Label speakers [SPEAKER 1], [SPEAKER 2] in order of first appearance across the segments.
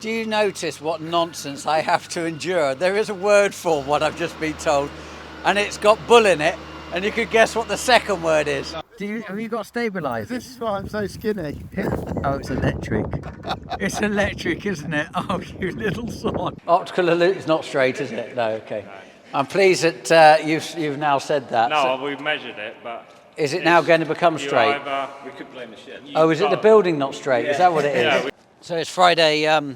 [SPEAKER 1] Do you notice what nonsense I have to endure? There is a word for what I've just been told, and it's got bull in it, and you could guess what the second word is. Have you got stabilisers?
[SPEAKER 2] This is why I'm so skinny.
[SPEAKER 1] Oh, it's electric. It's electric, isn't it? Oh, you little sod. Optical alert is not straight, is it? No, okay. I'm pleased that you've now said that.
[SPEAKER 3] No, we've measured it, but...
[SPEAKER 1] Is it now going to become straight?
[SPEAKER 3] We could blame the shed.
[SPEAKER 1] Oh, is it the building not straight? Yeah. Is that what it is? Yeah. So it's Friday.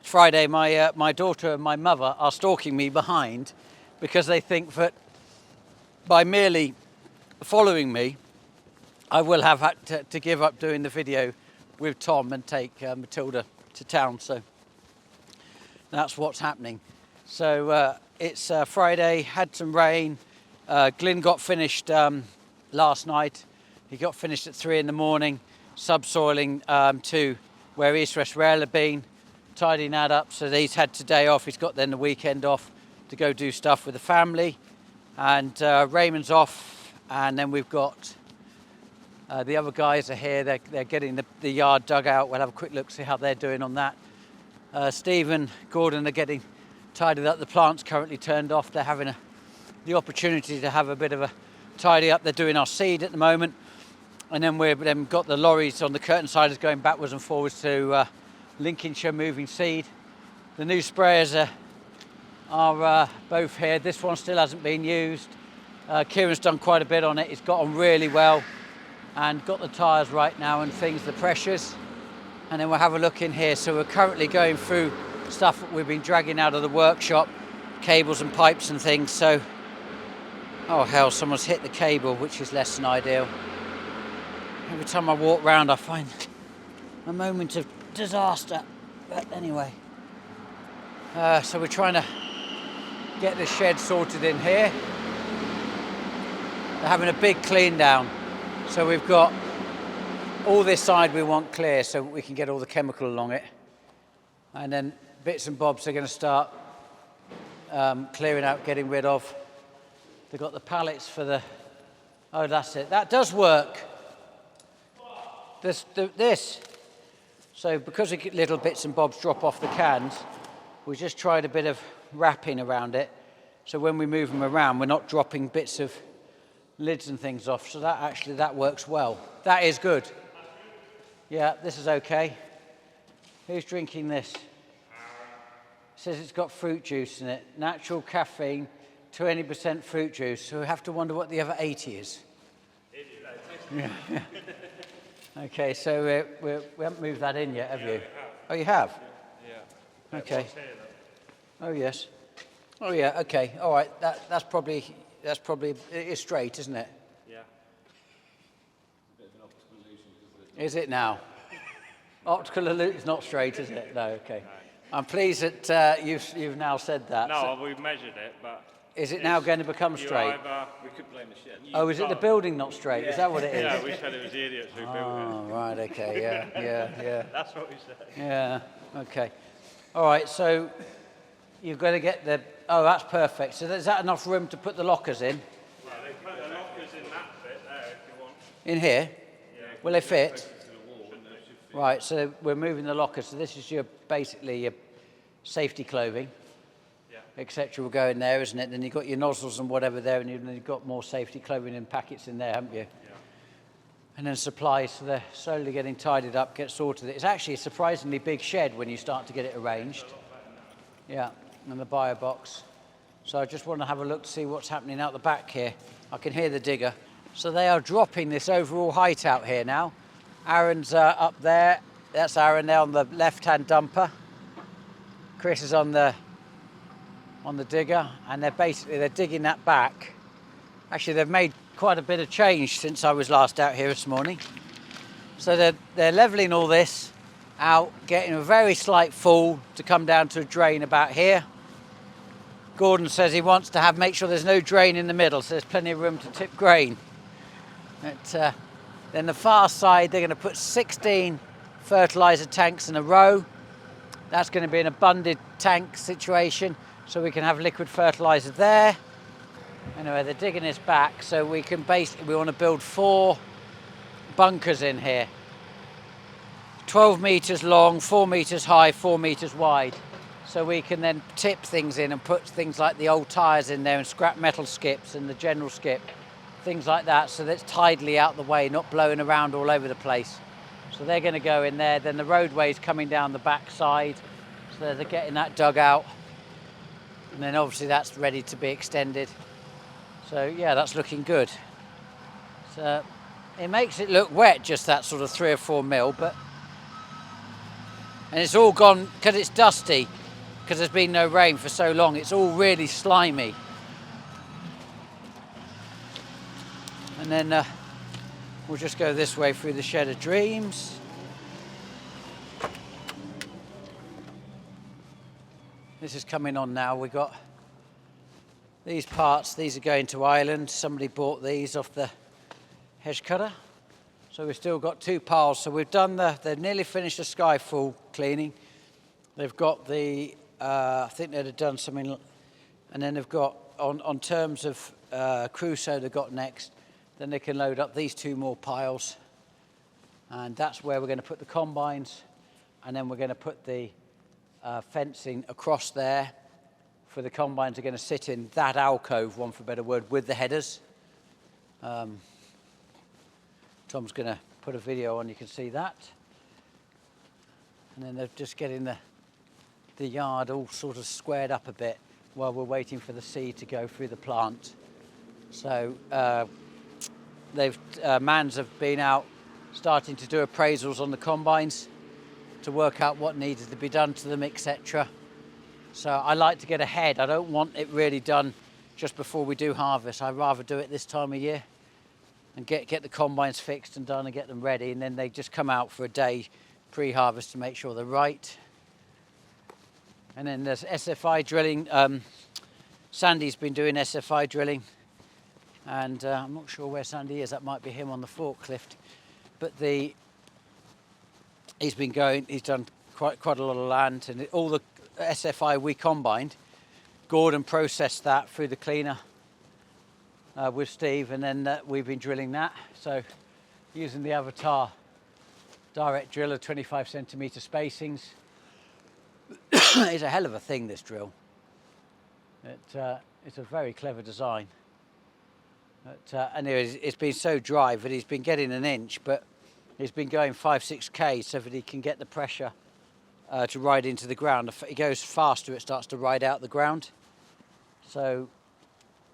[SPEAKER 1] Friday, my daughter and my mother are stalking me behind because they think that by merely following me, I will have had to give up doing the video with Tom and take Matilda to town. So that's what's happening. So it's Friday, had some rain. Glyn got finished last night. He got finished at 3 in the morning, subsoiling to where East West Rail had been, tidying that up. So he's had today off. He's got then the weekend off to go do stuff with the family. And Raymond's off. And then we've got the other guys are here. They're getting the yard dug out. We'll have a quick look, see how they're doing on that. Steve and Gordon are getting tidied up. The plant's currently turned off. They're having the opportunity to have a bit of a tidy up. They're doing our seed at the moment. And then we've got the lorries on the curtain siders going backwards and forwards to Lincolnshire moving seed. The new sprayers are both here. This one still hasn't been used. Kieran's done quite a bit on it. He's got on really well and got the tyres right now and things, the pressures. And then we'll have a look in here. So we're currently going through stuff that we've been dragging out of the workshop, cables and pipes and things. So, oh hell, someone's hit the cable, which is less than ideal. Every time I walk round, I find a moment of disaster. But anyway, so we're trying to get the shed sorted in here. They're having a big clean down. So we've got all this side we want clear so we can get all the chemical along it. And then bits and bobs are going to start clearing out, getting rid of. They've got the pallets for the... Oh, that's it. That does work. This. So because little bits and bobs drop off the cans, we just tried a bit of wrapping around it. So when we move them around, we're not dropping bits of lids and things off. So that works well. That is good. Yeah, this is okay. Who's drinking this? It says it's got fruit juice in it. Natural caffeine, 20% fruit juice. So we have to wonder what the other 80 is. Yeah. Okay, so we haven't moved that in yet, have you? Oh, you have? Yeah. Okay. Oh, yes. Oh, yeah, okay. All right, that's probably, it is straight, isn't it? Yeah. A bit of an optical illusion. Is it now? Optical illusion is not straight, is it? No, okay. No. I'm pleased that you've now said that.
[SPEAKER 3] No, we've measured it, but...
[SPEAKER 1] Is it now going to become straight?
[SPEAKER 3] We could blame the shed.
[SPEAKER 1] Oh, is it the building not straight? Yeah. Is that what it is?
[SPEAKER 3] Yeah, we said it was the idiots who built it.
[SPEAKER 1] Oh, right, okay, yeah.
[SPEAKER 3] That's what we said.
[SPEAKER 1] Yeah, okay. All right, so you've got to get the... Oh, that's perfect. So is that enough room to put the lockers in?
[SPEAKER 3] Well, they put the lockers in that bit there if you want.
[SPEAKER 1] In here?
[SPEAKER 3] Yeah.
[SPEAKER 1] Will they fit? Right, so we're moving the lockers. So this is basically your safety clothing, etc. will go in there, isn't it? Then you've got your nozzles and whatever there, and you've got more safety clothing and packets in there, haven't you? Yeah. And then supplies, so they're slowly getting tidied up, get sorted. It's actually a surprisingly big shed when you start to get it arranged. Yeah, and the bio box. So I just want to have a look to see what's happening out the back here. I can hear the digger. So they are dropping this overall height out here now. Aaron's up there. That's Aaron there on the left-hand dumper. Chris is on the digger, and they're digging that back. Actually, they've made quite a bit of change since I was last out here this morning. So they're levelling all this out, getting a very slight fall to come down to a drain about here. Gordon says he wants to make sure there's no drain in the middle, so there's plenty of room to tip grain. Then the far side, they're going to put 16 fertiliser tanks in a row. That's going to be an abundant tank situation, so we can have liquid fertiliser there. Anyway, they're digging this back, so we want to build 4 bunkers in here. 12 metres long, 4 metres high, 4 metres wide. So we can then tip things in and put things like the old tyres in there and scrap metal skips and the general skip, things like that, so that's tidily out the way, not blowing around all over the place. So they're going to go in there. Then the roadway's coming down the back side, so they're getting that dug out. And then obviously that's ready to be extended. So yeah, that's looking good. So it makes it look wet, just that sort of 3 or 4 mil, but and it's all gone because it's dusty, because there's been no rain for so long. It's all really slimy. And then we'll just go this way through the Shed of Dreams. This is coming on now. We got these parts. These are going to Ireland. Somebody bought these off the hedge cutter. So we've still got 2 piles. So we've done they've nearly finished the skyfall cleaning. They've got the, I think they'd have done something, and then they've got, on terms of Crusoe they've got next, then they can load up these 2 more piles. And that's where we're going to put the combines. And then we're going to put the fencing across there for the combines are going to sit in that alcove, one for a better word, with the headers. Tom's going to put a video on, you can see that. And then they're just getting the yard all sort of squared up a bit while we're waiting for the seed to go through the plant. So Mans have been out starting to do appraisals on the combines to work out what needed to be done to them, etc. So I like to get ahead. I don't want it really done just before we do harvest. I'd rather do it this time of year and get the combines fixed and done and get them ready, and then they just come out for a day pre-harvest to make sure they're right. And then there's SFI drilling. Sandy's been doing SFI drilling, and I'm not sure where Sandy is. That might be him on the forklift, but he's been going. He's done quite a lot of land, and all the SFI we combined. Gordon processed that through the cleaner with Steve, and then we've been drilling that. So using the Avatar direct driller, 25 centimetre spacings. It's a hell of a thing, this drill. It's a very clever design. But anyway, it's been so dry that he's been getting an inch, but he's been going 5-6 so that he can get the pressure to ride into the ground. If it goes faster, it starts to ride out the ground. So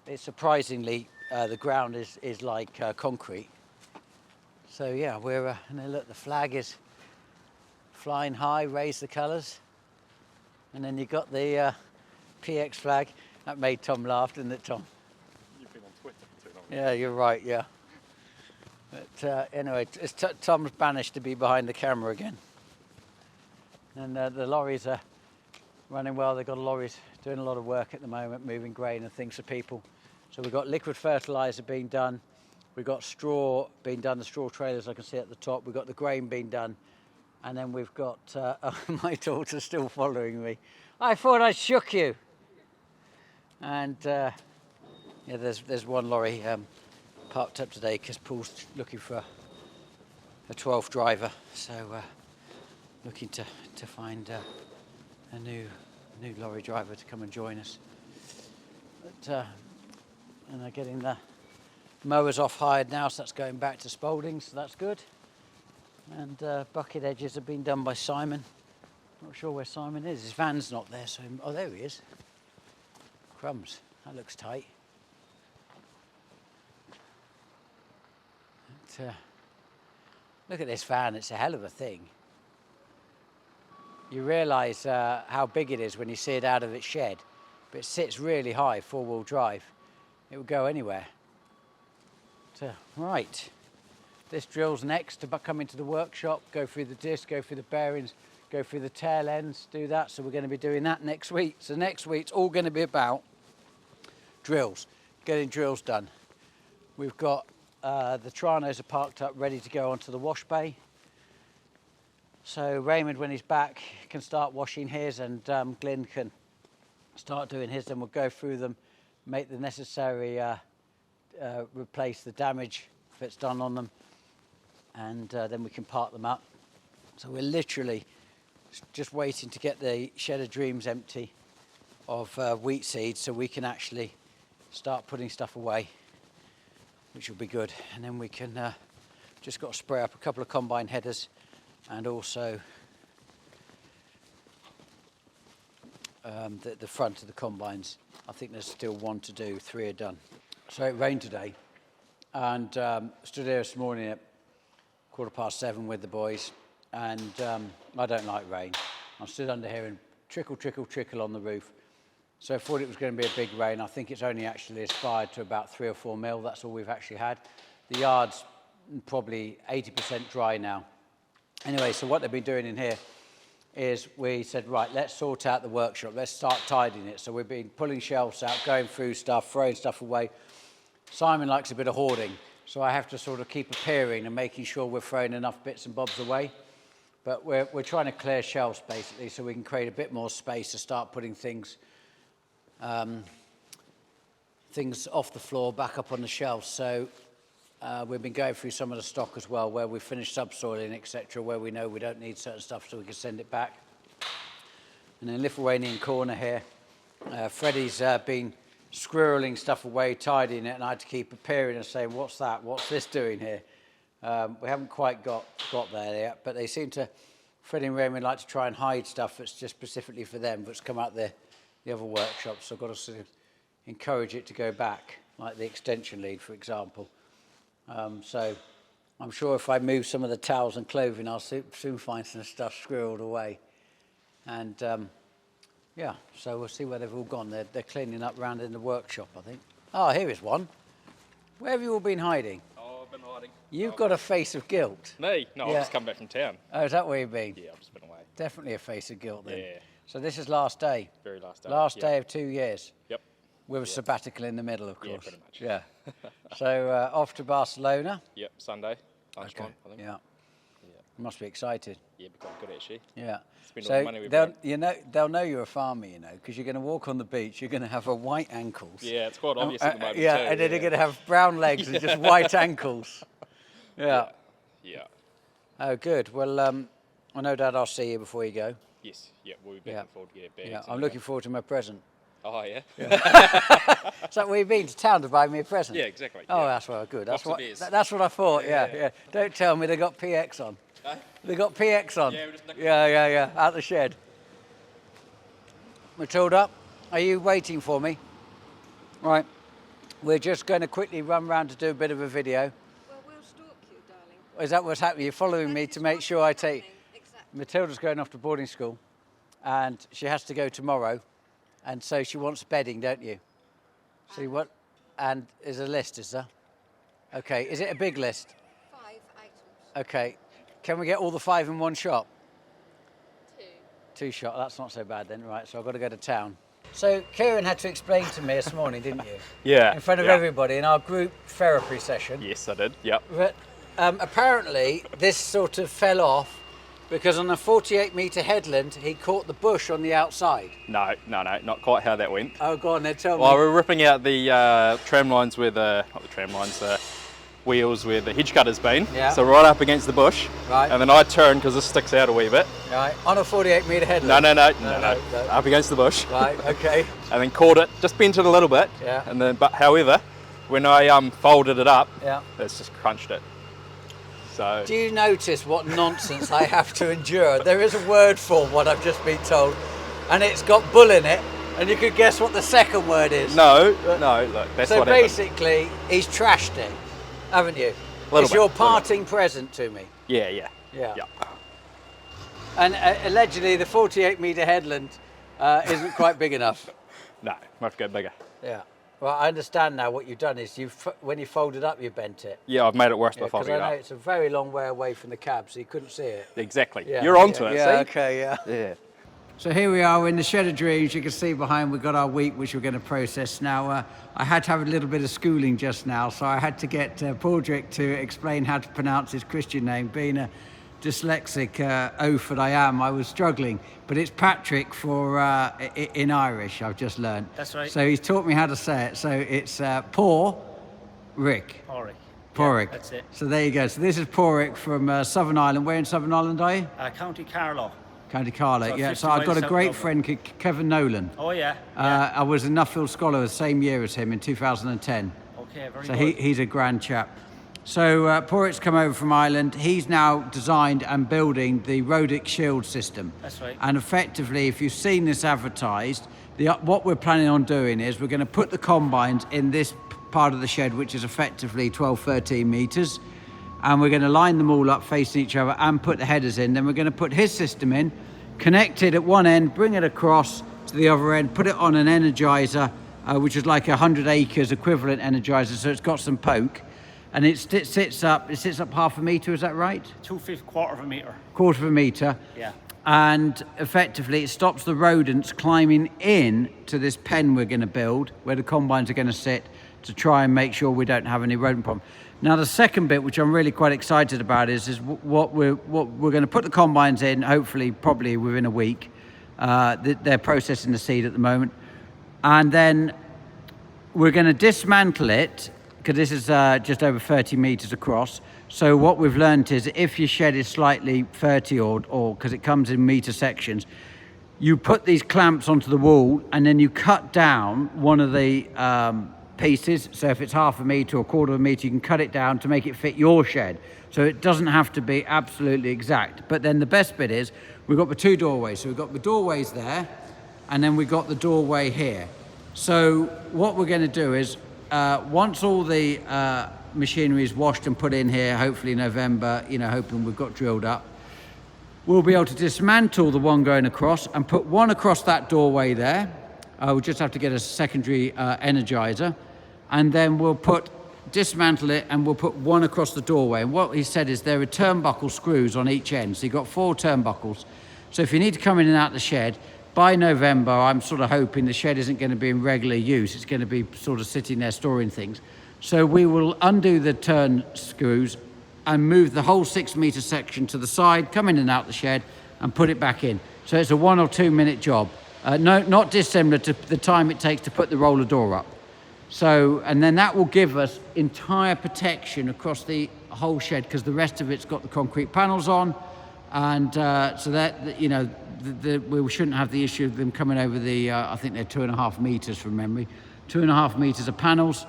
[SPEAKER 1] it's surprisingly, the ground is like concrete. So yeah, we're, and look, the flag is flying high, raise the colours. And then you've got the PX flag. That made Tom laugh, didn't it, Tom?
[SPEAKER 3] You've been on Twitter for too long.
[SPEAKER 1] Yeah, you're right, yeah. But anyway, Tom's banished to be behind the camera again. And the lorries are running well. They've got lorries doing a lot of work at the moment, moving grain and things for people. So we've got liquid fertiliser being done. We've got straw being done, the straw trailers I can see at the top. We've got the grain being done. And then we've got, my daughter's still following me. I thought I shook you. And yeah, there's one lorry parked up today because Paul's looking for a 12th driver. So looking to find a new lorry driver to come and join us. But, and they're getting the mowers off hired now, so that's going back to Spalding, so that's good. And bucket edges have been done by Simon. Not sure where Simon is. His van's not there, so oh, there he is. Crumbs, that looks tight. But, look at this van, it's a hell of a thing. You realise how big it is when you see it out of its shed, but it sits really high, 4-wheel drive. It will go anywhere. So, right, this drill's next to come into the workshop, go through the disc, go through the bearings, go through the tail ends, do that. So we're going to be doing that next week. So next week's all going to be about drills, getting drills done. We've got the Tranos are parked up, ready to go onto the wash bay. So Raymond, when he's back, can start washing his, and Glyn can start doing his. Then we'll go through them, make the necessary, replace the damage that's done on them, and then we can park them up. So we're literally just waiting to get the shed of dreams empty of wheat seeds so we can actually start putting stuff away, which will be good. And then we can just got to spray up a couple of combine headers and also the front of the combines. I think there's still one to do, 3 are done. So it rained today, and stood here this morning at 7:15 with the boys, and I don't like rain. I stood under here and trickle, trickle, trickle on the roof. So I thought it was going to be a big rain. I think it's only actually aspired to about 3 or 4 mil. That's all we've actually had. The yard's probably 80% dry now. Anyway, so what they've been doing in here is we said, right, let's sort out the workshop. Let's start tidying it. So we've been pulling shelves out, going through stuff, throwing stuff away. Simon likes a bit of hoarding, so I have to sort of keep appearing and making sure we're throwing enough bits and bobs away. But we're trying to clear shelves, basically, so we can create a bit more space to start putting things off the floor, back up on the shelves. So we've been going through some of the stock as well, where we finished subsoiling, etc., where we know we don't need certain stuff, so we can send it back. And then Lithuanian corner here, Freddie's been squirreling stuff away, tidying it, and I had to keep appearing and saying, what's that? What's this doing here? We haven't quite got there yet, but they seem to, Freddie and Raymond like to try and hide stuff that's just specifically for them, but's come out the other workshops, so I've got to sort of encourage it to go back, like the extension lead, for example. So I'm sure if I move some of the towels and clothing, I'll soon find some stuff squirreled away. And yeah, so we'll see where they've all gone. They're cleaning up round in the workshop, I think. Oh, here is one. Where have you all been hiding?
[SPEAKER 3] Oh, I've been hiding.
[SPEAKER 1] You've got a face of guilt.
[SPEAKER 3] Me? No,
[SPEAKER 1] Yeah.
[SPEAKER 3] I've just come back from town.
[SPEAKER 1] Oh, is that where you've been?
[SPEAKER 3] Yeah, I've just been away.
[SPEAKER 1] Definitely a face of guilt then.
[SPEAKER 3] Yeah.
[SPEAKER 1] So this is last day?
[SPEAKER 3] Very last day.
[SPEAKER 1] Last
[SPEAKER 3] yeah.
[SPEAKER 1] day of 2 years?
[SPEAKER 3] Yep.
[SPEAKER 1] With a sabbatical in the middle, of course.
[SPEAKER 3] Yeah, pretty much.
[SPEAKER 1] Yeah. So off to Barcelona?
[SPEAKER 3] Yep, Sunday, lunchtime, I think.
[SPEAKER 1] Yeah.
[SPEAKER 3] Yeah.
[SPEAKER 1] You must be excited.
[SPEAKER 3] Yeah, become good actually.
[SPEAKER 1] Yeah.
[SPEAKER 3] Spend all the money we've got.
[SPEAKER 1] they'll know you're a farmer, you know, because you're going to walk on the beach, you're going to have white ankles.
[SPEAKER 3] Yeah, it's quite obvious at the moment
[SPEAKER 1] yeah,
[SPEAKER 3] too.
[SPEAKER 1] and then you're going to have brown legs and just white ankles. Yeah.
[SPEAKER 3] Yeah.
[SPEAKER 1] Oh, good. Well, I know, Dad, I'll see you before you go.
[SPEAKER 3] Yes. Yeah, we'll be back and forward to get it back.
[SPEAKER 1] Yeah, I'm looking forward to my present.
[SPEAKER 3] Oh, yeah?
[SPEAKER 1] Is that where you've been to town to buy me a present?
[SPEAKER 3] Yeah, exactly.
[SPEAKER 1] Oh,
[SPEAKER 3] yeah.
[SPEAKER 1] that's well, good. That's
[SPEAKER 3] Box of beers.
[SPEAKER 1] that's what I thought. Yeah,
[SPEAKER 3] Yeah.
[SPEAKER 1] yeah. Don't tell me they got PX on.
[SPEAKER 3] Huh?
[SPEAKER 1] They got PX on.
[SPEAKER 3] Yeah, we're just looking.
[SPEAKER 1] Yeah. Out the shed. Matilda, are you waiting for me? Right. We're just going to quickly run round to do a bit of a video.
[SPEAKER 2] Well, we'll stalk you, darling.
[SPEAKER 1] Is that what's happening? You're following me
[SPEAKER 2] That
[SPEAKER 1] to
[SPEAKER 2] is
[SPEAKER 1] make
[SPEAKER 2] what's
[SPEAKER 1] sure I
[SPEAKER 2] happening.
[SPEAKER 1] take.
[SPEAKER 2] Exactly.
[SPEAKER 1] Matilda's going off to boarding school, and she has to go tomorrow, and so she wants bedding, don't you? So you want, and there's a list, is there? Okay, is it a big list?
[SPEAKER 2] 5 items.
[SPEAKER 1] Okay, can we get all the 5 in one shop?
[SPEAKER 2] 2.
[SPEAKER 1] 2 shop, that's not so bad then, right, so I've got to go to town. So Kieran had to explain to me this morning, didn't you?
[SPEAKER 3] Yeah.
[SPEAKER 1] In front of
[SPEAKER 3] yeah.
[SPEAKER 1] everybody in our group therapy session.
[SPEAKER 3] Yes, I did. Yep.
[SPEAKER 1] But apparently this sort of fell off because on a 48-metre headland, he caught the bush on the outside.
[SPEAKER 3] No, not quite how that went.
[SPEAKER 1] Oh, go on then, tell me.
[SPEAKER 3] Well, we're ripping out the tram lines where the wheels where the hedge cutter's been.
[SPEAKER 1] Yeah.
[SPEAKER 3] So right up against the bush.
[SPEAKER 1] Right.
[SPEAKER 3] And then I turned because this sticks out a wee bit.
[SPEAKER 1] Right, on a 48-metre headland?
[SPEAKER 3] No. Up against the bush.
[SPEAKER 1] Right, okay.
[SPEAKER 3] And then caught it, just bent it a little bit.
[SPEAKER 1] Yeah.
[SPEAKER 3] And then, but however, when I folded it up,
[SPEAKER 1] Yeah.
[SPEAKER 3] it's just crunched it. So.
[SPEAKER 1] Do you notice what nonsense I have to endure? There is a word for what I've just been told, and it's got bull in it, and you could guess what the second word is.
[SPEAKER 3] No, look, that's
[SPEAKER 1] So
[SPEAKER 3] what happened.
[SPEAKER 1] basically, he's trashed it, haven't you?
[SPEAKER 3] Little
[SPEAKER 1] It's
[SPEAKER 3] bit,
[SPEAKER 1] your
[SPEAKER 3] little
[SPEAKER 1] parting present to me.
[SPEAKER 3] Yeah.
[SPEAKER 1] And allegedly, the 48-metre headland isn't quite big enough.
[SPEAKER 3] No, might have to go bigger.
[SPEAKER 1] Yeah. Well, I understand now what you've done is when you fold it up, you bent it.
[SPEAKER 3] Yeah, I've made it worse by
[SPEAKER 1] Because
[SPEAKER 3] folding
[SPEAKER 1] I
[SPEAKER 3] it
[SPEAKER 1] know
[SPEAKER 3] up.
[SPEAKER 1] it's a very long way away from the cab, so you couldn't see it.
[SPEAKER 3] Exactly.
[SPEAKER 1] Yeah,
[SPEAKER 3] You're onto it,
[SPEAKER 1] yeah,
[SPEAKER 3] see?
[SPEAKER 1] okay, yeah.
[SPEAKER 3] Yeah.
[SPEAKER 1] So here we are in the shed of dreams. You can see behind we've got our wheat, which we're going to process. Now, I had to have a little bit of schooling just now, so I had to get Paudrick to explain how to pronounce his Christian name. Being a dyslexic oaf that I am, I was struggling. But it's Patrick for in Irish, I've just learned.
[SPEAKER 4] That's right.
[SPEAKER 1] So he's taught me how to say it. So it's Paul Rick.
[SPEAKER 4] Porrick.
[SPEAKER 1] Porrick.
[SPEAKER 4] That's it.
[SPEAKER 1] So there you go. So this is Porrick from Southern Ireland. Where in Southern Ireland are you?
[SPEAKER 4] County Carlow.
[SPEAKER 1] County Carlow.
[SPEAKER 4] So
[SPEAKER 1] Yeah.
[SPEAKER 4] 50
[SPEAKER 1] So I've got
[SPEAKER 4] miles
[SPEAKER 1] a
[SPEAKER 4] south
[SPEAKER 1] great
[SPEAKER 4] of
[SPEAKER 1] friend, Kevin Nolan.
[SPEAKER 4] Oh yeah.
[SPEAKER 1] I was a Nuffield Scholar the same year as him in 2010.
[SPEAKER 4] Okay, very
[SPEAKER 1] So
[SPEAKER 4] good.
[SPEAKER 1] he's a grand chap. So Porrick's come over from Ireland. He's now designed and building the Rodent Shield system.
[SPEAKER 4] That's right.
[SPEAKER 1] And effectively, if you've seen this advertised, what we're planning on doing is we're going to put the combines in this part of the shed, which is effectively 12, 13 metres. And we're going to line them all up facing each other and put the headers in. Then we're going to put his system in, connect it at one end, bring it across to the other end, put it on an energizer, which is like 100 acres equivalent energizer, so it's got some poke. And it sits up half a metre, is that right?
[SPEAKER 4] 2/5 quarter of a metre.
[SPEAKER 1] Quarter of a metre.
[SPEAKER 4] Yeah.
[SPEAKER 1] And effectively it stops the rodents climbing in to this pen we're going to build, where the combines are going to sit, to try and make sure we don't have any rodent problem. Now the second bit, which I'm really quite excited about, is what we're going to put the combines in, hopefully probably within a week. They're processing the seed at the moment. And then we're going to dismantle it, because this is just over 30 metres across. So what we've learned is if your shed is slightly 30 or because it comes in metre sections, you put these clamps onto the wall and then you cut down one of the pieces. So if it's half a metre or a quarter of a metre, you can cut it down to make it fit your shed. So it doesn't have to be absolutely exact. But then the best bit is we've got the two doorways. So we've got the doorways there and then we've got the doorway here. So what we're going to do is once all the machinery is washed and put in here, hopefully November, hoping we've got drilled up, we'll be able to dismantle the one going across and put one across that doorway there. We'll just have to get a secondary energizer, and then we'll dismantle it and we'll put one across the doorway. And what he said is there are turnbuckle screws on each end. So you've got 4 turnbuckles. So if you need to come in and out the shed, by November, I'm sort of hoping the shed isn't going to be in regular use. It's going to be sort of sitting there storing things. So we will undo the turn screws and move the whole 6 metre section to the side, come in and out the shed and put it back in. So it's a 1 or 2 minute job. No, not dissimilar to the time it takes to put the roller door up. So, and then that will give us entire protection across the whole shed, because the rest of it's got the concrete panels on. And so that, we shouldn't have the issue of them coming over the, I think they're 2.5 metres from memory, 2.5 metres of panels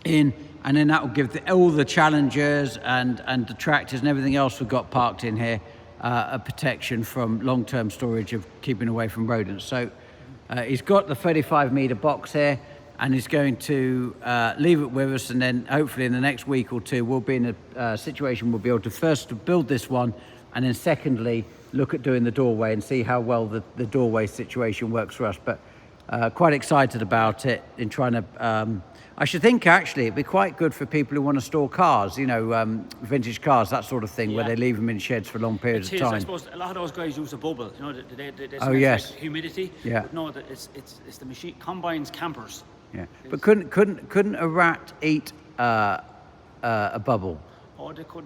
[SPEAKER 1] in, and then that will give all the Challengers and the tractors and everything else we've got parked in here a protection from long-term storage of keeping away from rodents. So he's got the 35 metre box here, and he's going to leave it with us, and then hopefully in the next week or two we'll be in a situation we'll be able to first build this one, and then secondly look at doing the doorway and see how well the doorway situation works for us. But quite excited about it in trying to I should think actually it'd be quite good for people who want to store cars, vintage cars, that sort of thing, where they leave them in sheds for long periods of time.
[SPEAKER 4] I suppose a lot of those guys use a bubble, they
[SPEAKER 1] Oh, yes.
[SPEAKER 4] like humidity.
[SPEAKER 1] Yeah.
[SPEAKER 4] But no, it's the machine combines campers.
[SPEAKER 1] Yeah, but couldn't a rat eat a bubble?
[SPEAKER 4] Oh, they could.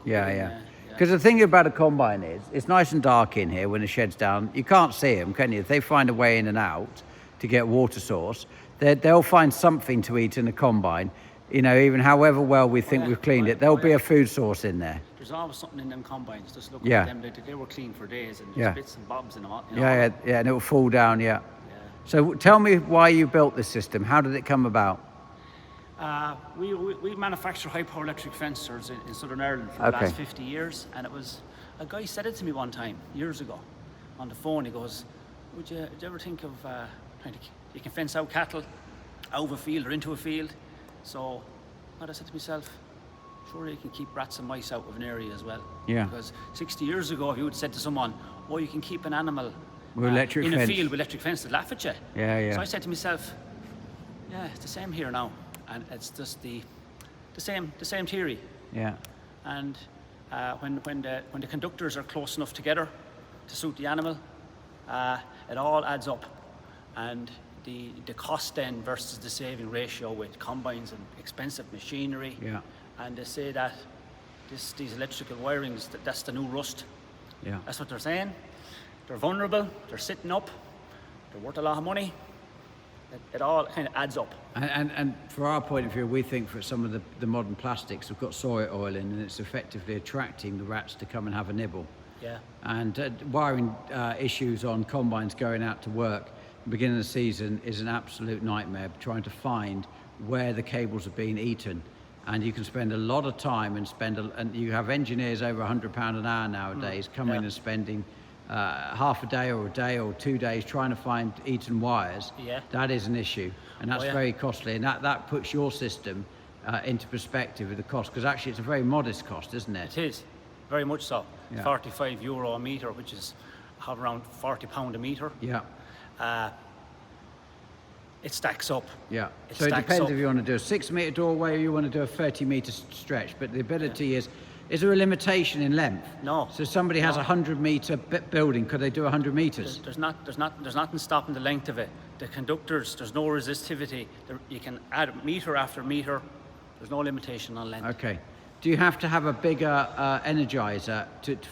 [SPEAKER 1] Yeah. Because the thing about a combine is, it's nice and dark in here when the shed's down. You can't see them, can you? If they find a way in and out to get a water source, they'll find something to eat in a combine. Even however well we think we've cleaned it, there'll be a food source in there.
[SPEAKER 4] There's always something in them combines. Just look
[SPEAKER 1] Yeah.
[SPEAKER 4] at them. They were clean for days, and there's bits and bobs in them.
[SPEAKER 1] Yeah, and it'll fall down, yeah. So tell me why you built this system. How did it come about?
[SPEAKER 4] We manufacture high power electric fencers in Southern Ireland for the last 50 years, and it was a guy said it to me one time years ago on the phone. He goes, "Would you ever think of you can fence out cattle out of a field or into a field?" So I said to myself, surely you can keep rats and mice out of an area as well.
[SPEAKER 1] Yeah.
[SPEAKER 4] Because 60 years ago, if you would have said to someone, "Oh, you can keep an animal
[SPEAKER 1] with electric
[SPEAKER 4] in
[SPEAKER 1] fence
[SPEAKER 4] a field with electric fence," they'd laugh at you.
[SPEAKER 1] Yeah.
[SPEAKER 4] So I said to myself, yeah, it's the same here now, and it's just the same theory.
[SPEAKER 1] Yeah.
[SPEAKER 4] And when the conductors are close enough together to suit the animal, it all adds up, and the cost then versus the saving ratio with combines and expensive machinery.
[SPEAKER 1] Yeah.
[SPEAKER 4] And they say that these electrical wirings, that's the new rust.
[SPEAKER 1] Yeah.
[SPEAKER 4] That's what they're saying. They're vulnerable. They're sitting up. They're worth a lot of money. it all kind of adds up.
[SPEAKER 1] And for our point of view, we think for some of the modern plastics have got soy oil in, and it's effectively attracting the rats to come and have a nibble.
[SPEAKER 4] Yeah.
[SPEAKER 1] And wiring issues on combines going out to work at the beginning of the season is an absolute nightmare, trying to find where the cables are being eaten. And you can spend a lot of time and you have engineers over £100 an hour nowadays coming and spending half a day or 2 days trying to find eaten wires.
[SPEAKER 4] Yeah.
[SPEAKER 1] That is an issue, and that's very costly, and that puts your system into perspective with the cost, because actually it's a very modest cost, isn't it?
[SPEAKER 4] It is, very much so.
[SPEAKER 1] Yeah.
[SPEAKER 4] €45 a metre, which is have around £40 a metre.
[SPEAKER 1] Yeah.
[SPEAKER 4] It stacks up.
[SPEAKER 1] Yeah.
[SPEAKER 4] It
[SPEAKER 1] So it
[SPEAKER 4] stacks
[SPEAKER 1] depends
[SPEAKER 4] up.
[SPEAKER 1] if you want to do a 6 metre doorway or you want to do a 30-metre stretch, but the ability is there a limitation in length?
[SPEAKER 4] No.
[SPEAKER 1] So somebody has a 100-metre building, could they do 100 metres?
[SPEAKER 4] There's nothing stopping the length of it. The conductors, there's no resistivity. You can add metre after metre. There's no limitation on length.
[SPEAKER 1] Okay. Do you have to have a bigger energizer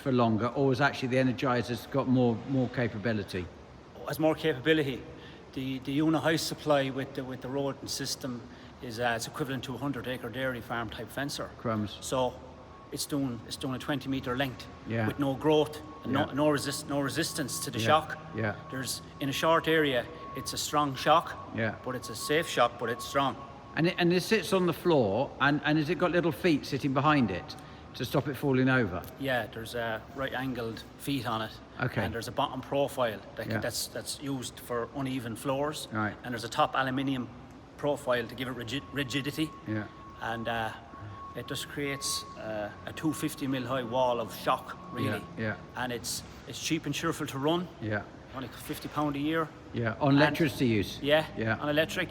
[SPEAKER 1] for longer, or is actually the energizer's got more capability?
[SPEAKER 4] Has more capability. The uni-high supply with the rodent system is it's equivalent to a 100-acre dairy farm type fencer.
[SPEAKER 1] Crumbs.
[SPEAKER 4] So it's doing a 20-metre length with no growth and no resistance to the shock.
[SPEAKER 1] Yeah.
[SPEAKER 4] There's in a short area, it's a strong shock.
[SPEAKER 1] Yeah.
[SPEAKER 4] But it's a safe shock, but it's strong.
[SPEAKER 1] And it sits on the floor, and has it got little feet sitting behind it to stop it falling over?
[SPEAKER 4] Yeah, there's right-angled feet on it.
[SPEAKER 1] Okay.
[SPEAKER 4] And there's a bottom profile that's used for uneven floors.
[SPEAKER 1] Right.
[SPEAKER 4] And there's a top aluminium profile to give it rigidity.
[SPEAKER 1] Yeah.
[SPEAKER 4] And it just creates a 250 mil high wall of shock, really.
[SPEAKER 1] Yeah.
[SPEAKER 4] And it's cheap and cheerful to run.
[SPEAKER 1] Yeah.
[SPEAKER 4] Only £50 a year.
[SPEAKER 1] Yeah. On electricity use?
[SPEAKER 4] Yeah.
[SPEAKER 1] Yeah.
[SPEAKER 4] On electric.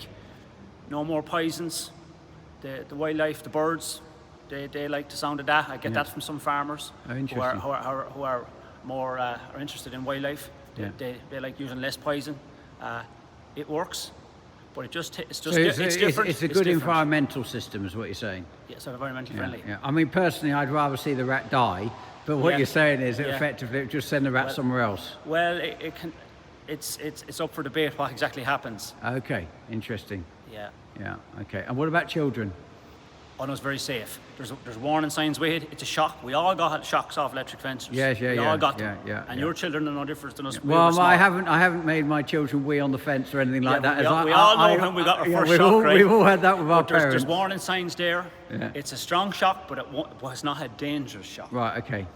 [SPEAKER 4] No more poisons. The wildlife, the birds, they like the sound of that. I get that from some farmers
[SPEAKER 1] Oh,
[SPEAKER 4] who
[SPEAKER 1] interesting.
[SPEAKER 4] are more are interested in wildlife.
[SPEAKER 1] Yeah.
[SPEAKER 4] They like using less poison. It works, but it's
[SPEAKER 1] So
[SPEAKER 4] different.
[SPEAKER 1] it's a good environmental system, is what you're saying?
[SPEAKER 4] Yeah, so environmentally friendly.
[SPEAKER 1] Yeah. I mean, personally, I'd rather see the rat die, but what you're saying is that
[SPEAKER 4] Yeah.
[SPEAKER 1] effectively it just send the rat somewhere else.
[SPEAKER 4] Well, it can. It's up for debate what exactly happens.
[SPEAKER 1] Okay, interesting.
[SPEAKER 4] Yeah.
[SPEAKER 1] Yeah, okay. And what about children?
[SPEAKER 4] Oh no, it's very safe. There's warning signs with it. It's a shock. We all got shocks off electric fences.
[SPEAKER 1] Yes,
[SPEAKER 4] we all got them.
[SPEAKER 1] yeah.
[SPEAKER 4] And your children are no different than us.
[SPEAKER 1] Well, I haven't made my children wee on the fence or anything like that.
[SPEAKER 4] We all know when we got our first shock, right?
[SPEAKER 1] We've all had that with our
[SPEAKER 4] But there's
[SPEAKER 1] parents.
[SPEAKER 4] warning signs there.
[SPEAKER 1] Yeah.
[SPEAKER 4] It's a strong shock, but it was not a dangerous shock.
[SPEAKER 1] Right, okay.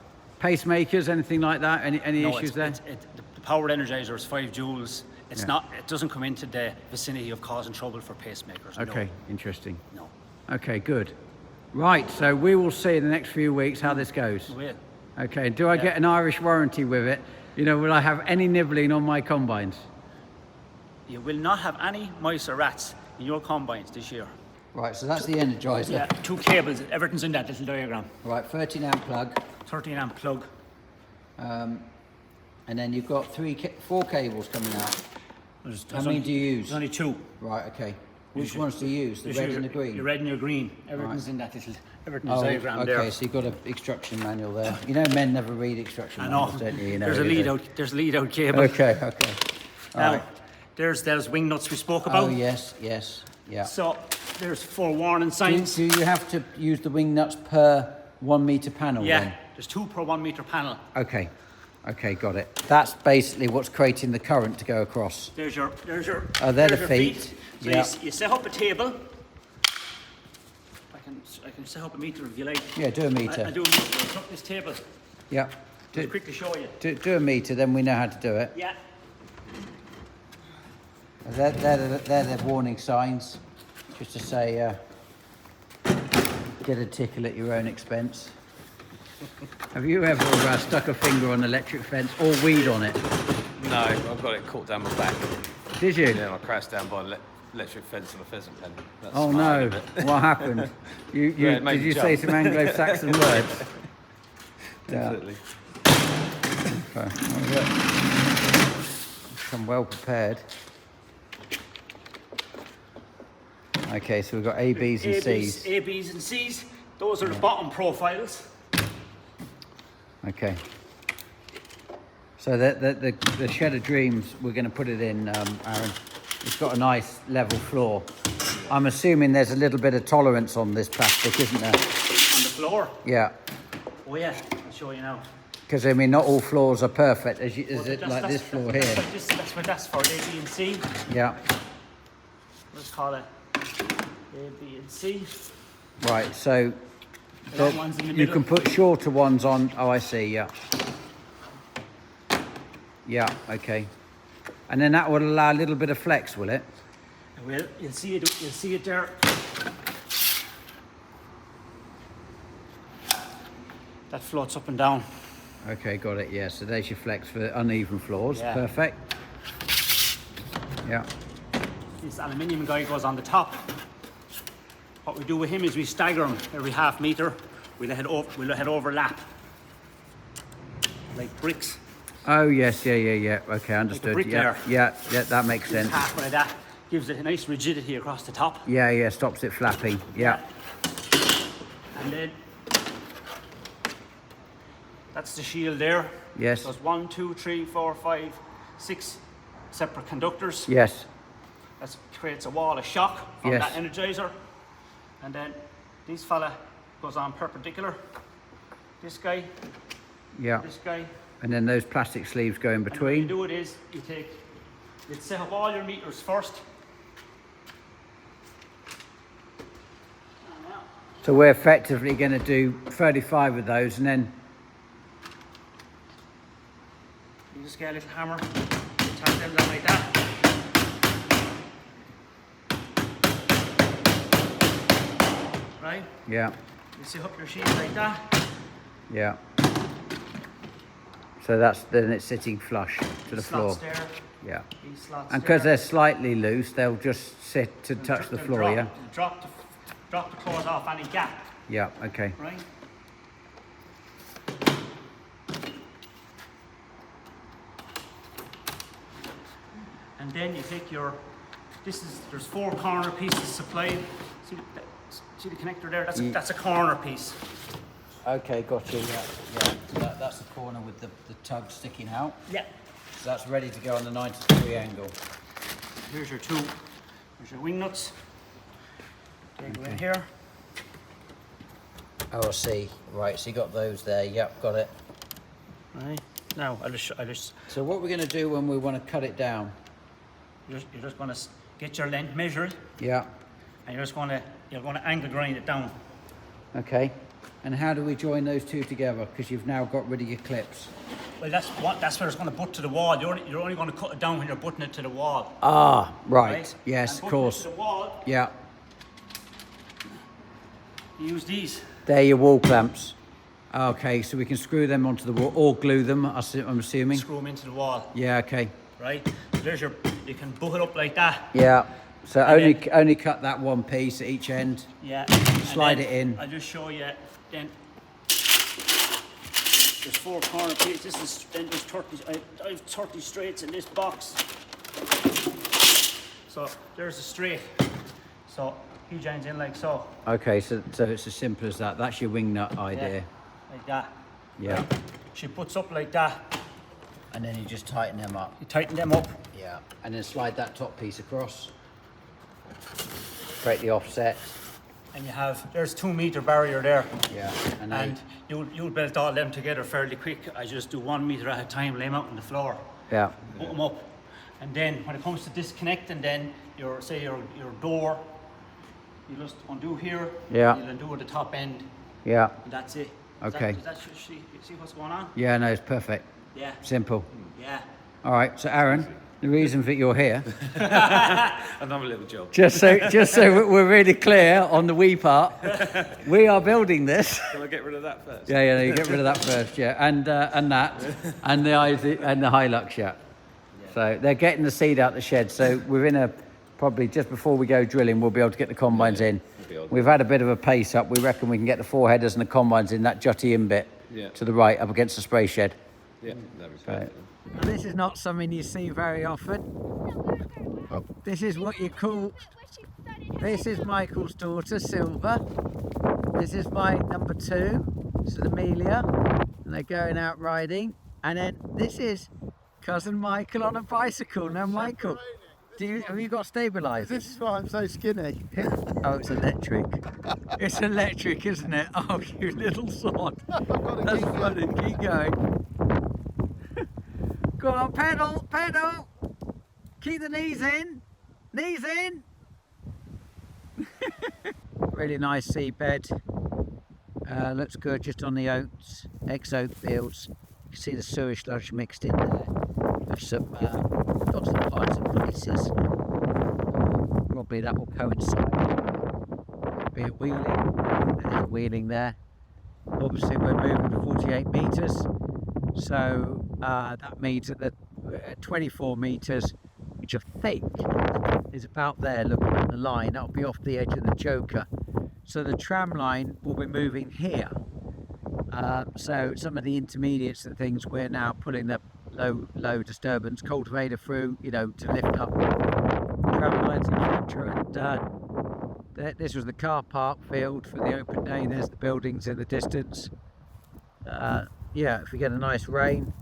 [SPEAKER 1] Pacemakers, anything like that? Any
[SPEAKER 4] No,
[SPEAKER 1] issues there?
[SPEAKER 4] the power energizer is 5 joules. It's not. It doesn't come into the vicinity of causing trouble for pacemakers.
[SPEAKER 1] Okay, interesting.
[SPEAKER 4] No.
[SPEAKER 1] Okay, good. Right, so we will see in the next few weeks how this goes.
[SPEAKER 4] We will.
[SPEAKER 1] Okay, do I get an Irish warranty with it? You know, will I have any nibbling on my combines?
[SPEAKER 4] You will not have any mice or rats in your combines this year.
[SPEAKER 1] Right, so that's the energizer.
[SPEAKER 4] Yeah, 2 cables. Everything's in that little diagram.
[SPEAKER 1] Right, 13 amp plug.
[SPEAKER 4] 13 amp plug.
[SPEAKER 1] And then you've got 4 cables coming out. How many do you use?
[SPEAKER 4] There's only 2.
[SPEAKER 1] Right, okay. Which ones do you use? The red and the green?
[SPEAKER 4] Your red and your green. Everything's in that little. Everything's
[SPEAKER 1] Oh,
[SPEAKER 4] diagram
[SPEAKER 1] okay,
[SPEAKER 4] there.
[SPEAKER 1] so you've got an instruction manual there. You know men never read instruction
[SPEAKER 4] I know.
[SPEAKER 1] manuals, don't you? You know,
[SPEAKER 4] There's a
[SPEAKER 1] do
[SPEAKER 4] lead
[SPEAKER 1] they?
[SPEAKER 4] out. There's a lead out cable.
[SPEAKER 1] Okay. All
[SPEAKER 4] Now,
[SPEAKER 1] right.
[SPEAKER 4] there's those wing nuts we spoke about.
[SPEAKER 1] Oh, yes, yeah.
[SPEAKER 4] So there's 4 warning signs.
[SPEAKER 1] Do you have to use the wing nuts per 1 metre panel
[SPEAKER 4] Yeah,
[SPEAKER 1] then?
[SPEAKER 4] there's 2 per 1 metre panel.
[SPEAKER 1] Okay, got it. That's basically what's creating the current to go across.
[SPEAKER 4] There's your.
[SPEAKER 1] Oh, they're
[SPEAKER 4] there's
[SPEAKER 1] the
[SPEAKER 4] your
[SPEAKER 1] feet.
[SPEAKER 4] So
[SPEAKER 1] Yeah.
[SPEAKER 4] you set up a table. I can set up a meter if you like.
[SPEAKER 1] Yeah, do a metre.
[SPEAKER 4] I do a meter. I'll set up this table.
[SPEAKER 1] Yeah.
[SPEAKER 4] I'll quickly show you.
[SPEAKER 1] Do a metre, then we know how to do it.
[SPEAKER 4] Yeah.
[SPEAKER 1] They're the warning signs, just to say, get a tickle at your own expense. Have you ever stuck a finger on an electric fence or weed on it?
[SPEAKER 5] No, I've got it caught down my back.
[SPEAKER 1] Did you?
[SPEAKER 5] Yeah, I crashed down by an electric fence on a pheasant pen. That's
[SPEAKER 1] Oh
[SPEAKER 5] my
[SPEAKER 1] no!
[SPEAKER 5] end of it.
[SPEAKER 1] What happened?
[SPEAKER 5] Yeah, it made
[SPEAKER 1] Did
[SPEAKER 5] me
[SPEAKER 1] you say
[SPEAKER 5] jump.
[SPEAKER 1] some Anglo-Saxon words?
[SPEAKER 5] Definitely.
[SPEAKER 1] Okay. Well, come well prepared. Okay, so we've got A, B's and C's.
[SPEAKER 4] A, B's and C's. Those are the bottom profiles.
[SPEAKER 1] Okay. So the Shed of Dreams, we're going to put it in, Aaron. It's got a nice level floor. I'm assuming there's a little bit of tolerance on this plastic, isn't there?
[SPEAKER 4] On the floor?
[SPEAKER 1] Yeah.
[SPEAKER 4] Oh yeah, I'll show you now.
[SPEAKER 1] Because I mean, not all floors are perfect. Is it like this floor here?
[SPEAKER 4] That's what that's for, A, B and C.
[SPEAKER 1] Yeah.
[SPEAKER 4] Let's call it A, B and C.
[SPEAKER 1] Right, so
[SPEAKER 4] The long ones in the
[SPEAKER 1] you
[SPEAKER 4] middle.
[SPEAKER 1] can put shorter ones on. Oh, I see, yeah. Yeah, okay. And then that will allow a little bit of flex, will it?
[SPEAKER 4] Well, you'll see it there. That floats up and down.
[SPEAKER 1] Okay, got it, yeah. So there's your flex for uneven floors.
[SPEAKER 4] Yeah.
[SPEAKER 1] Perfect. Yeah.
[SPEAKER 4] This aluminium guy goes on the top. What we do with him is we stagger him every half metre. We let it overlap. Like bricks.
[SPEAKER 1] Oh, yes, yeah. Okay, understood.
[SPEAKER 4] bricklayer.
[SPEAKER 1] Yeah, that makes sense.
[SPEAKER 4] Halfway like that gives it a nice rigidity across the top.
[SPEAKER 1] Yeah, stops it flapping. Yeah.
[SPEAKER 4] And then that's the shield there.
[SPEAKER 1] Yes.
[SPEAKER 4] There's 1, 2, 3, 4, 5, 6 separate conductors.
[SPEAKER 1] Yes.
[SPEAKER 4] That creates a wall of shock from
[SPEAKER 1] Yes.
[SPEAKER 4] that energizer. And then this fella goes on perpendicular. This guy,
[SPEAKER 1] Yeah.
[SPEAKER 4] this guy.
[SPEAKER 1] And then those plastic sleeves go in
[SPEAKER 4] And the way you
[SPEAKER 1] between.
[SPEAKER 4] do it is you set up all your meters first.
[SPEAKER 1] So we're effectively going to do 35 of those, and then
[SPEAKER 4] You just get a little hammer, tap them down like that. Right?
[SPEAKER 1] yeah.
[SPEAKER 4] You set up your shield like that.
[SPEAKER 1] Yeah. So then it's sitting flush to the floor.
[SPEAKER 4] Slots there.
[SPEAKER 1] Yeah.
[SPEAKER 4] These slots
[SPEAKER 1] And because
[SPEAKER 4] there.
[SPEAKER 1] they're slightly loose, they'll just sit to touch the
[SPEAKER 4] They'll
[SPEAKER 1] floor,
[SPEAKER 4] drop,
[SPEAKER 1] yeah?
[SPEAKER 4] they'll drop the claws off any gap,
[SPEAKER 1] Yeah, okay.
[SPEAKER 4] right? And then you take there's 4 corner pieces supplied. See the connector there? That's a corner piece.
[SPEAKER 1] Okay, gotcha, yeah. So that's the corner with the tug sticking out.
[SPEAKER 4] Yeah.
[SPEAKER 1] So that's ready to go on the 90-degree angle.
[SPEAKER 4] Here's your wing nuts. They go in here.
[SPEAKER 1] Oh, I see. Right, so you got those there. Yep, got it.
[SPEAKER 4] Right. Now I'll just
[SPEAKER 1] So what we're going to do when we want to cut it down?
[SPEAKER 4] you're just going to get your length measured,
[SPEAKER 1] Yeah.
[SPEAKER 4] and you're going to angle grind it down.
[SPEAKER 1] Okay. And how do we join those two together? Because you've now got rid of your clips.
[SPEAKER 4] Well, that's where it's going to butt to the wall. You're only going to cut it down when you're butting it to the wall.
[SPEAKER 1] Ah, right.
[SPEAKER 4] Right?
[SPEAKER 1] Yes,
[SPEAKER 4] And
[SPEAKER 1] of
[SPEAKER 4] butting it
[SPEAKER 1] course.
[SPEAKER 4] to the wall,
[SPEAKER 1] Yeah.
[SPEAKER 4] you use these.
[SPEAKER 1] They're your wall clamps. Okay, so we can screw them onto the wall or glue them, I'm assuming.
[SPEAKER 4] Screw them into the wall,
[SPEAKER 1] Yeah, okay.
[SPEAKER 4] right? So you can butt it up like that.
[SPEAKER 1] Yeah. So
[SPEAKER 4] And
[SPEAKER 1] only cut that one piece at each end.
[SPEAKER 4] Yeah.
[SPEAKER 1] Slide
[SPEAKER 4] And
[SPEAKER 1] it in.
[SPEAKER 4] I'll just show you. Then there's 4 corner pieces. Then there's 30. I have 30 straights in this box. So there's a straight. So he joins in like so.
[SPEAKER 1] Okay, so it's as simple as that. That's your wing nut idea.
[SPEAKER 4] Like that.
[SPEAKER 1] Yeah.
[SPEAKER 4] She puts up like that.
[SPEAKER 1] And then you just tighten them up.
[SPEAKER 4] You tighten them up.
[SPEAKER 1] Yeah. And then slide that top piece across. Create the offset.
[SPEAKER 4] And there's 2 meter barrier there.
[SPEAKER 1] Yeah.
[SPEAKER 4] And you'll build all them together fairly quick. I just do 1 meter at a time, lay them out on the floor,
[SPEAKER 1] Yeah.
[SPEAKER 4] put them up. And then when it comes to disconnecting, then your door, you just undo here.
[SPEAKER 1] Yeah.
[SPEAKER 4] You'll undo at the top end,
[SPEAKER 1] Yeah.
[SPEAKER 4] and that's it.
[SPEAKER 1] Okay.
[SPEAKER 4] Does that see what's going on?
[SPEAKER 1] Yeah, no, it's perfect.
[SPEAKER 4] Yeah.
[SPEAKER 1] Simple.
[SPEAKER 4] Yeah.
[SPEAKER 1] All right, so Aaron, the reason that you're here,
[SPEAKER 5] Another little job.
[SPEAKER 1] just so we're really clear on the we part, we are building this.
[SPEAKER 5] Can I get rid of that first?
[SPEAKER 1] Yeah, no, you get rid of that first, yeah, and that, and the Hilux, yeah. So they're getting the seed out the shed. So probably just before we go drilling, we'll be able to get the combines in. We've had a bit of a pace up. We reckon we can get the 4 headers and the combines in that jutty in bit to the right up against the spray shed.
[SPEAKER 5] Yeah, that'd be perfect.
[SPEAKER 1] This is not something you see very often. This is what you call. This is Michael's daughter, Silver. This is my number 2, this is Amelia, and they're going out riding. And then this is cousin Michael on a bicycle. Now, Michael. Have you got stabilisers?
[SPEAKER 6] This is why I'm so skinny.
[SPEAKER 1] Oh, it's electric. It's electric, isn't it? Oh, you little sod. That's funny. Keep going. Go on, pedal, pedal. Keep the knees in. Knees in. Really nice seabed. Looks good just on the oats, ex-oat fields. You can see the sewage sludge mixed in there. With some lots of parts and places. Probably that will coincide. Be it wheeling there. Obviously we're moving 48 metres, so that means that the 24 metres, which I think is about there looking at the line, that'll be off the edge of the Joker. So the tram line will be moving here. So some of the intermediates and things, we're now putting the low disturbance cultivator through, you know, to lift up tram lines, etc. And this was the car park field for the open day. There's the buildings in the distance. Yeah, if we get a nice rain,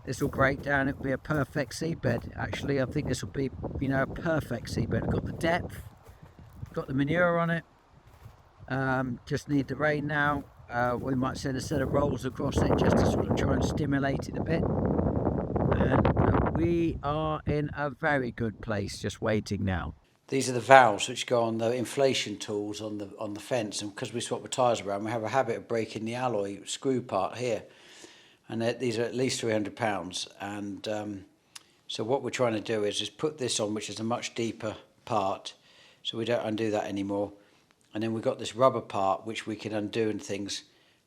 [SPEAKER 1] this will break down. It'll be a perfect seabed. Actually, I think this will be, you know, a perfect seabed. Got the depth, got the manure on it. Just need the rain now. We might send a set of rolls across it just to sort of try and stimulate it a bit. And we are in a very good place, just waiting now. These are the valves which go on the inflation tools on the Fendt, and because we swap the tyres around, we have a habit of breaking the alloy screw part here, and these are at least £300. And so what we're trying to do is just put this on, which is a much deeper part, so we don't undo that anymore. And then we've got this rubber part which we can undo and things.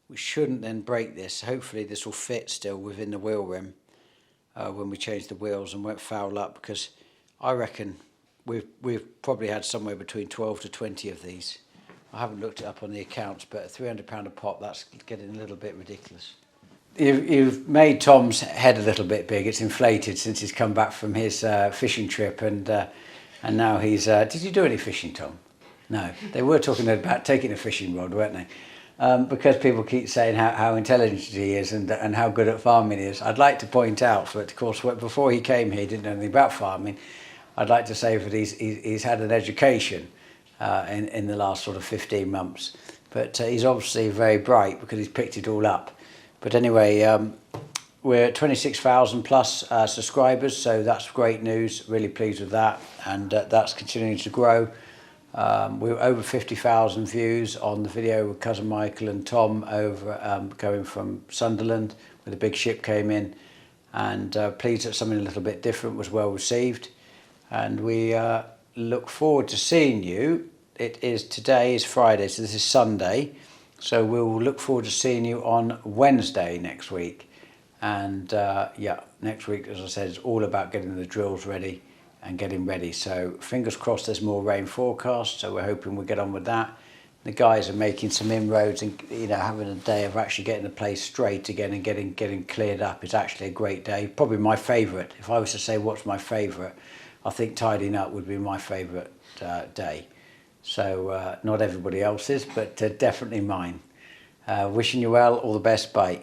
[SPEAKER 1] We shouldn't then break this. Hopefully this will fit still within the wheel rim when we change the wheels and won't foul up, because I reckon we've probably had somewhere between 12 to 20 of these. I haven't looked it up on the accounts, but £300 a pop, that's getting a little bit ridiculous. You've made Tom's head a little bit big. It's inflated since he's come back from his fishing trip, and now he's... did you do any fishing, Tom? No, they were talking about taking a fishing rod, weren't they? Because people keep saying how intelligent he is and how good at farming he is. I'd like to point out, but of course, before he came here, he didn't know anything about farming. I'd like to say that he's had an education in the last sort of 15 months. But he's obviously very bright because he's picked it all up. But anyway, we're at 26,000 plus subscribers, so that's great news. Really pleased with that, and that's continuing to grow. We were over 50,000 views on the video with cousin Michael and Tom over going from Sunderland, where the big ship came in, and pleased that something a little bit different was well received. And we look forward to seeing you. Today is Friday, so this is Sunday, so we'll look forward to seeing you on Wednesday next week. And yeah, next week, as I said, is all about getting the drills ready and getting ready. So fingers crossed there's more rain forecast, so we're hoping we'll get on with that. The guys are making some inroads and, you know, having a day of actually getting the place straight again and getting cleared up. It's actually a great day, probably my favourite. If I was to say what's my favourite, I think tidying up would be my favourite day. So not everybody else's, but definitely mine. Wishing you well, all the best, bye.